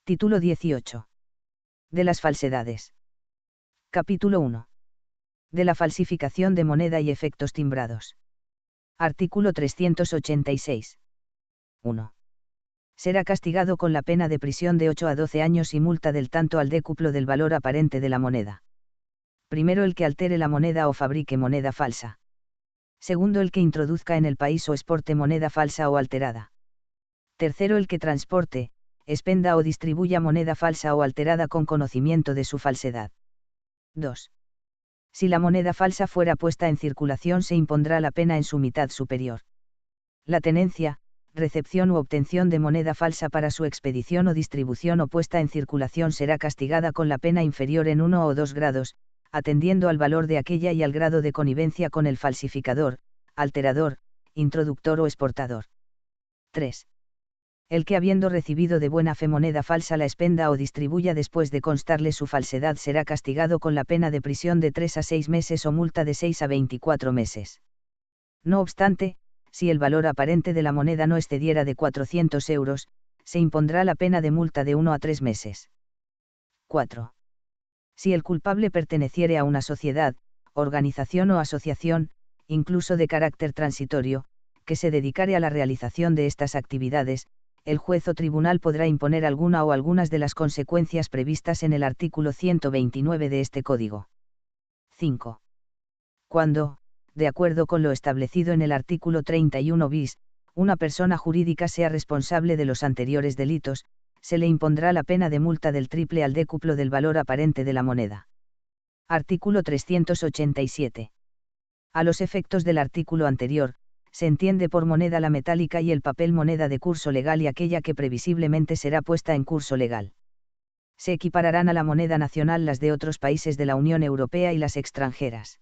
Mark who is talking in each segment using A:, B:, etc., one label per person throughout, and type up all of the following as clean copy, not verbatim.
A: Título 18. De las falsedades. Capítulo 1. De la falsificación de moneda y efectos timbrados. Artículo 386. 1. Será castigado con la pena de prisión de 8 a 12 años y multa del tanto al décuplo del valor aparente de la moneda. Primero, el que altere la moneda o fabrique moneda falsa. Segundo, el que introduzca en el país o exporte moneda falsa o alterada. Tercero, el que transporte, expenda o distribuya moneda falsa o alterada con conocimiento de su falsedad. 2. Si la moneda falsa fuera puesta en circulación, se impondrá la pena en su mitad superior. La tenencia, recepción u obtención de moneda falsa para su expedición o distribución o puesta en circulación será castigada con la pena inferior en 1 o 2 grados, atendiendo al valor de aquella y al grado de connivencia con el falsificador, alterador, introductor o exportador. 3. El que, habiendo recibido de buena fe moneda falsa, la expenda o distribuya después de constarle su falsedad será castigado con la pena de prisión de 3 a 6 meses o multa de 6 a 24 meses. No obstante, si el valor aparente de la moneda no excediera de 400 euros, se impondrá la pena de multa de 1 a 3 meses. 4. Si el culpable perteneciere a una sociedad, organización o asociación, incluso de carácter transitorio, que se dedicare a la realización de estas actividades, el juez o tribunal podrá imponer alguna o algunas de las consecuencias previstas en el artículo 129 de este Código. 5. Cuando, de acuerdo con lo establecido en el artículo 31 bis, una persona jurídica sea responsable de los anteriores delitos, se le impondrá la pena de multa del triple al décuplo del valor aparente de la moneda. Artículo 387. A los efectos del artículo anterior, se entiende por moneda la metálica y el papel moneda de curso legal y aquella que previsiblemente será puesta en curso legal. Se equipararán a la moneda nacional las de otros países de la Unión Europea y las extranjeras.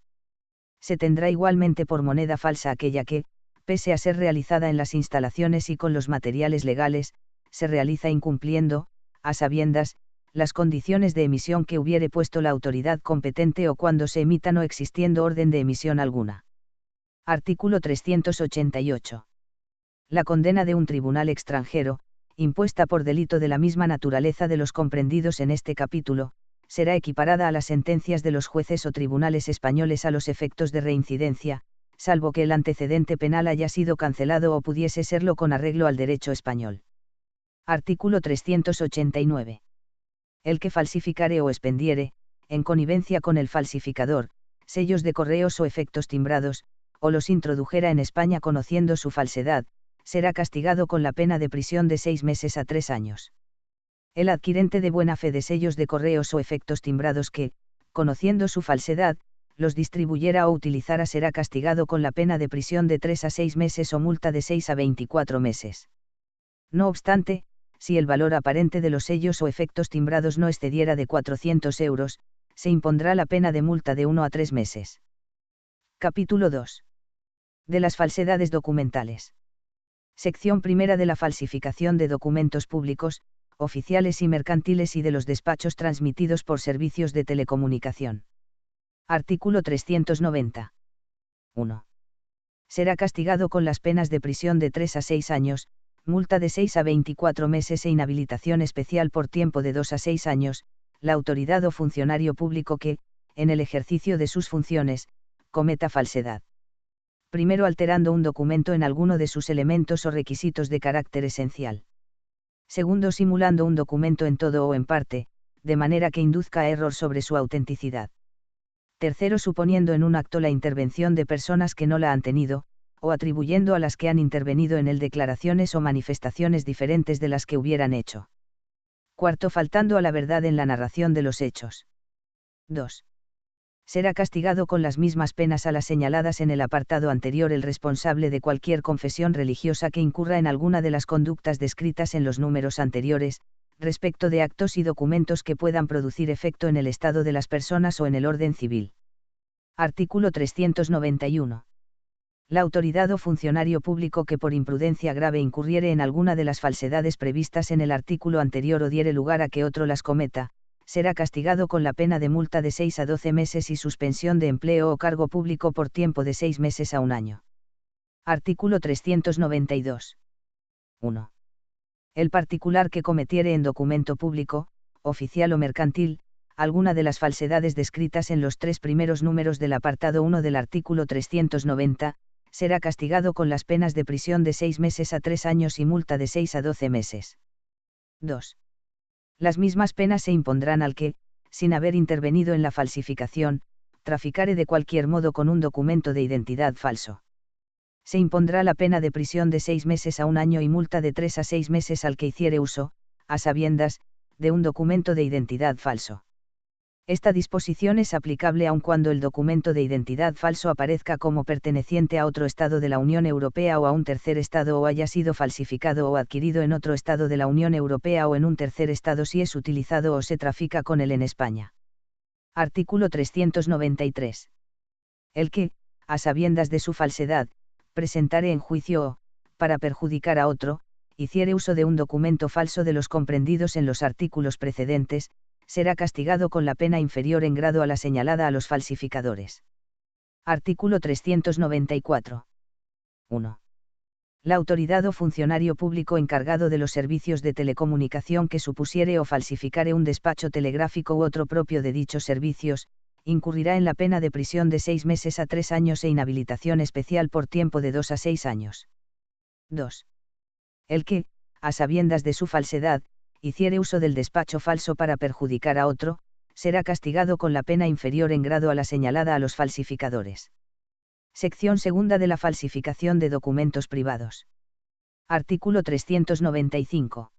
A: Se tendrá igualmente por moneda falsa aquella que, pese a ser realizada en las instalaciones y con los materiales legales, se realiza incumpliendo, a sabiendas, las condiciones de emisión que hubiere puesto la autoridad competente o cuando se emita no existiendo orden de emisión alguna. Artículo 388. La condena de un tribunal extranjero, impuesta por delito de la misma naturaleza de los comprendidos en este capítulo, será equiparada a las sentencias de los jueces o tribunales españoles a los efectos de reincidencia, salvo que el antecedente penal haya sido cancelado o pudiese serlo con arreglo al derecho español. Artículo 389. El que falsificare o expendiere, en connivencia con el falsificador, sellos de correos o efectos timbrados, o los introdujera en España conociendo su falsedad, será castigado con la pena de prisión de 6 meses a 3 años. El adquirente de buena fe de sellos de correos o efectos timbrados que, conociendo su falsedad, los distribuyera o utilizara será castigado con la pena de prisión de 3 a 6 meses o multa de 6 a 24 meses. No obstante, si el valor aparente de los sellos o efectos timbrados no excediera de 400 euros, se impondrá la pena de multa de 1 a 3 meses. Capítulo 2. De las falsedades documentales. Sección primera de la falsificación de documentos públicos, oficiales y mercantiles y de los despachos transmitidos por servicios de telecomunicación. Artículo 390. 1. Será castigado con las penas de prisión de 3 a 6 años, multa de 6 a 24 meses e inhabilitación especial por tiempo de 2 a 6 años, la autoridad o funcionario público que, en el ejercicio de sus funciones, cometa falsedad. Primero, alterando un documento en alguno de sus elementos o requisitos de carácter esencial. Segundo, simulando un documento en todo o en parte, de manera que induzca a error sobre su autenticidad. Tercero, suponiendo en un acto la intervención de personas que no la han tenido, o atribuyendo a las que han intervenido en él declaraciones o manifestaciones diferentes de las que hubieran hecho. Cuarto, faltando a la verdad en la narración de los hechos. 2. Será castigado con las mismas penas a las señaladas en el apartado anterior el responsable de cualquier confesión religiosa que incurra en alguna de las conductas descritas en los números anteriores, respecto de actos y documentos que puedan producir efecto en el estado de las personas o en el orden civil. Artículo 391. La autoridad o funcionario público que por imprudencia grave incurriere en alguna de las falsedades previstas en el artículo anterior o diere lugar a que otro las cometa, será castigado con la pena de multa de 6 a 12 meses y suspensión de empleo o cargo público por tiempo de 6 meses a 1 año. Artículo 392. 1. El particular que cometiere en documento público, oficial o mercantil, alguna de las falsedades descritas en los 3 primeros números del apartado 1 del artículo 390, será castigado con las penas de prisión de 6 meses a 3 años y multa de 6 a 12 meses. 2. Las mismas penas se impondrán al que, sin haber intervenido en la falsificación, traficare de cualquier modo con un documento de identidad falso. Se impondrá la pena de prisión de 6 meses a 1 año y multa de 3 a 6 meses al que hiciere uso, a sabiendas, de un documento de identidad falso. Esta disposición es aplicable aun cuando el documento de identidad falso aparezca como perteneciente a otro Estado de la Unión Europea o a un tercer Estado o haya sido falsificado o adquirido en otro Estado de la Unión Europea o en un tercer Estado si es utilizado o se trafica con él en España. Artículo 393. El que, a sabiendas de su falsedad, presentare en juicio o, para perjudicar a otro, hiciere uso de un documento falso de los comprendidos en los artículos precedentes, será castigado con la pena inferior en grado a la señalada a los falsificadores. Artículo 394. 1. La autoridad o funcionario público encargado de los servicios de telecomunicación que supusiere o falsificare un despacho telegráfico u otro propio de dichos servicios, incurrirá en la pena de prisión de 6 meses a 3 años e inhabilitación especial por tiempo de 2 a 6 años. 2. El que, a sabiendas de su falsedad, hiciere uso del despacho falso para perjudicar a otro, será castigado con la pena inferior en grado a la señalada a los falsificadores. Sección segunda de la falsificación de documentos privados. Artículo 395.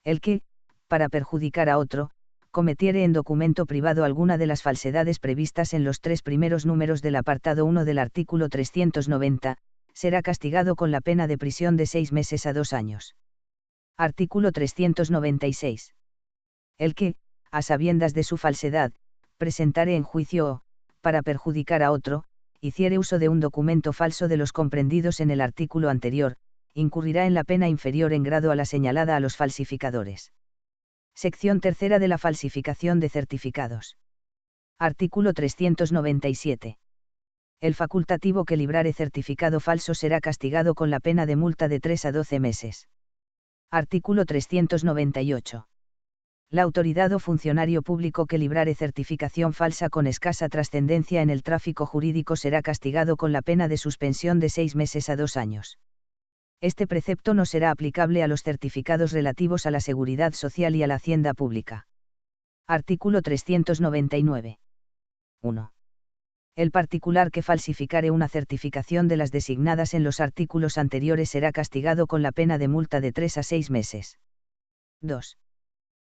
A: El que, para perjudicar a otro, cometiere en documento privado alguna de las falsedades previstas en los 3 primeros números del apartado 1 del artículo 390, será castigado con la pena de prisión de 6 meses a 2 años. Artículo 396. El que, a sabiendas de su falsedad, presentare en juicio o, para perjudicar a otro, hiciere uso de un documento falso de los comprendidos en el artículo anterior, incurrirá en la pena inferior en grado a la señalada a los falsificadores. Sección tercera de la falsificación de certificados. Artículo 397. El facultativo que librare certificado falso será castigado con la pena de multa de 3 a 12 meses. Artículo 398. La autoridad o funcionario público que librare certificación falsa con escasa trascendencia en el tráfico jurídico será castigado con la pena de suspensión de 6 meses a 2 años. Este precepto no será aplicable a los certificados relativos a la seguridad social y a la hacienda pública. Artículo 399. 1. El particular que falsificare una certificación de las designadas en los artículos anteriores será castigado con la pena de multa de 3 a 6 meses. 2.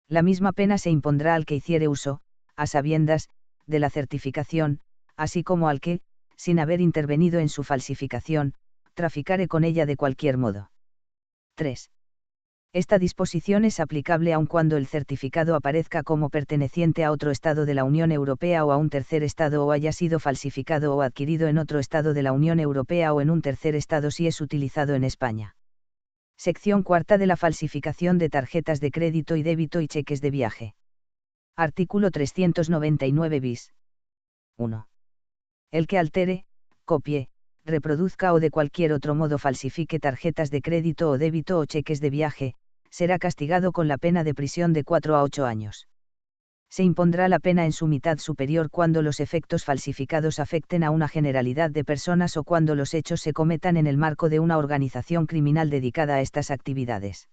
A: La misma pena se impondrá al que hiciere uso, a sabiendas, de la certificación, así como al que, sin haber intervenido en su falsificación, traficare con ella de cualquier modo. 3. Esta disposición es aplicable aun cuando el certificado aparezca como perteneciente a otro Estado de la Unión Europea o a un tercer Estado o haya sido falsificado o adquirido en otro Estado de la Unión Europea o en un tercer Estado si es utilizado en España. Sección cuarta de la falsificación de tarjetas de crédito y débito y cheques de viaje. Artículo 399 bis. 1. El que altere, copie, reproduzca o de cualquier otro modo falsifique tarjetas de crédito o débito o cheques de viaje, será castigado con la pena de prisión de 4 a 8 años. Se impondrá la pena en su mitad superior cuando los efectos falsificados afecten a una generalidad de personas o cuando los hechos se cometan en el marco de una organización criminal dedicada a estas actividades.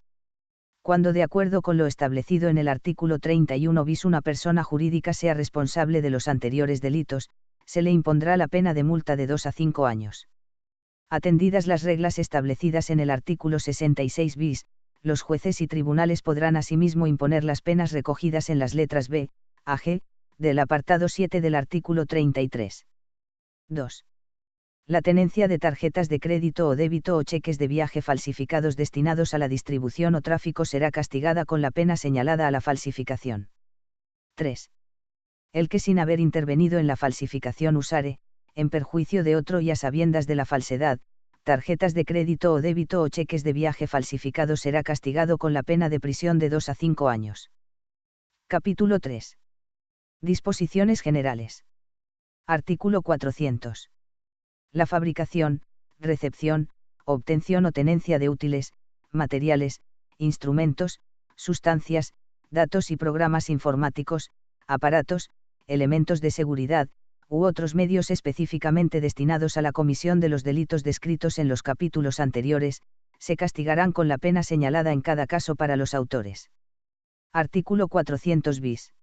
A: Cuando de acuerdo con lo establecido en el artículo 31 bis una persona jurídica sea responsable de los anteriores delitos, se le impondrá la pena de multa de 2 a 5 años. Atendidas las reglas establecidas en el artículo 66 bis, los jueces y tribunales podrán asimismo imponer las penas recogidas en las letras b, a, g, del apartado 7 del artículo 33. 2. La tenencia de tarjetas de crédito o débito o cheques de viaje falsificados destinados a la distribución o tráfico será castigada con la pena señalada a la falsificación. 3. El que sin haber intervenido en la falsificación usare, en perjuicio de otro y a sabiendas de la falsedad, tarjetas de crédito o débito o cheques de viaje falsificados será castigado con la pena de prisión de 2 a 5 años. Capítulo 3. Disposiciones generales. Artículo 400. La fabricación, recepción, obtención o tenencia de útiles, materiales, instrumentos, sustancias, datos y programas informáticos, aparatos, elementos de seguridad, u otros medios específicamente destinados a la comisión de los delitos descritos en los capítulos anteriores, se castigarán con la pena señalada en cada caso para los autores. Artículo 400 bis.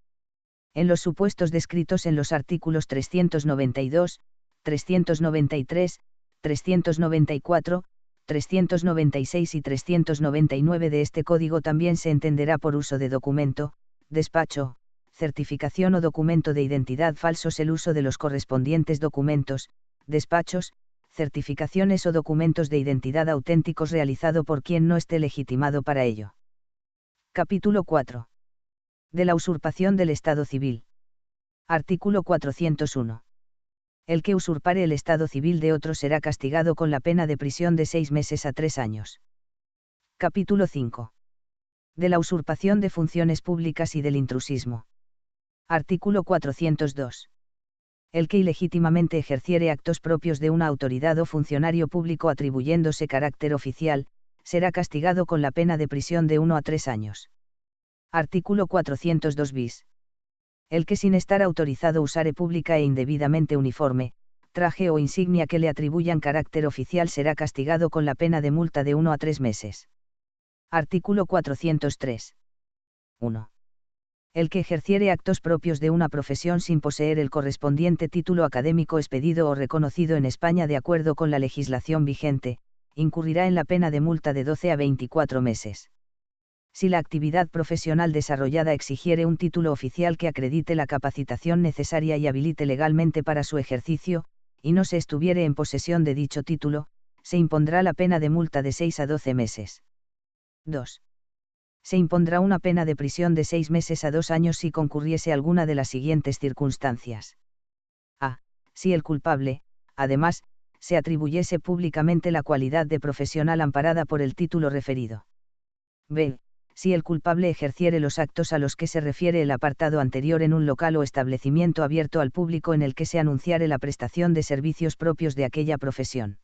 A: En los supuestos descritos en los artículos 392, 393, 394, 396 y 399 de este Código también se entenderá por uso de documento, despacho, certificación o documento de identidad falsos el uso de los correspondientes documentos, despachos, certificaciones o documentos de identidad auténticos realizado por quien no esté legitimado para ello. Capítulo 4. De la usurpación del Estado civil. Artículo 401. El que usurpare el estado civil de otro será castigado con la pena de prisión de 6 meses a 3 años. Capítulo 5. De la usurpación de funciones públicas y del intrusismo. Artículo 402. El que ilegítimamente ejerciere actos propios de una autoridad o funcionario público atribuyéndose carácter oficial, será castigado con la pena de prisión de 1 a 3 años. Artículo 402 bis. El que sin estar autorizado usare pública e indebidamente uniforme, traje o insignia que le atribuyan carácter oficial será castigado con la pena de multa de 1 a 3 meses. Artículo 403. 1. El que ejerciere actos propios de una profesión sin poseer el correspondiente título académico expedido o reconocido en España de acuerdo con la legislación vigente, incurrirá en la pena de multa de 12 a 24 meses. Si la actividad profesional desarrollada exigiere un título oficial que acredite la capacitación necesaria y habilite legalmente para su ejercicio, y no se estuviere en posesión de dicho título, se impondrá la pena de multa de 6 a 12 meses. 2. Se impondrá una pena de prisión de 6 meses a 2 años si concurriese alguna de las siguientes circunstancias. A. Si el culpable, además, se atribuyese públicamente la cualidad de profesional amparada por el título referido. B. Si el culpable ejerciere los actos a los que se refiere el apartado anterior en un local o establecimiento abierto al público en el que se anunciare la prestación de servicios propios de aquella profesión.